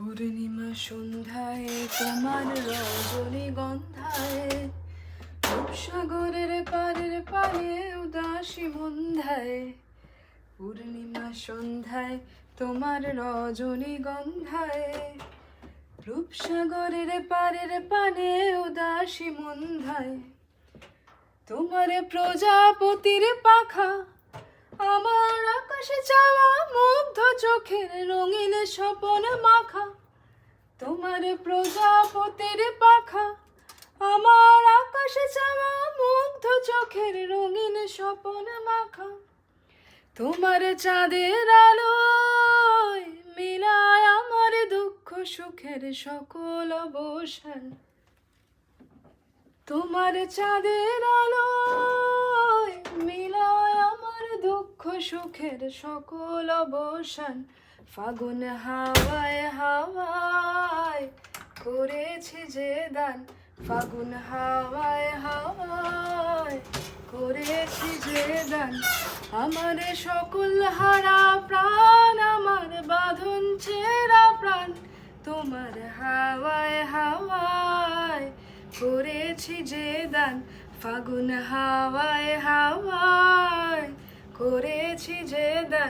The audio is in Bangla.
পূর্ণিমা সন্ধ্যায় তোমার রজনীগন্ধায় রূপসাগরের পারের পারে উদাসী মন্ধায়। পূর্ণিমা সন্ধ্যায় তোমার রজনীগন্ধায় রূপসাগরের পারের পানে উদাসী মন্ধায়। তোমার প্রজাপতির পাখা আমার আকাশে চাওয়া মুগ্ধ চোখের রঙিন স্বপন মাখা। তোমার প্রজাপতির পাখা আমার আকাশে চাওয়া মুগ্ধ চোখের রঙিন স্বপন মাখা। তোমার চাঁদের আলোয় মিলায় আমার দুঃখ সুখের সকল অবসান। তোমার চাঁদের আলোয় মিলায় আমার দুঃখ সুখের সকল অবসান। ফাগুন হাওয়ায় হাওয়ায় করেছি যে দান, ফাগুন হাওয়ায় হাওয়ায় করেছি যে দান। আমার সকল হারা প্রাণ, আমার বাঁধন ছেঁড়া প্রাণ, তোমার হাওয়ায় হাওয়ায় করেছি যে দান। ফাগুন হাওয়ায় হাওয়ায় করেছি যে দান।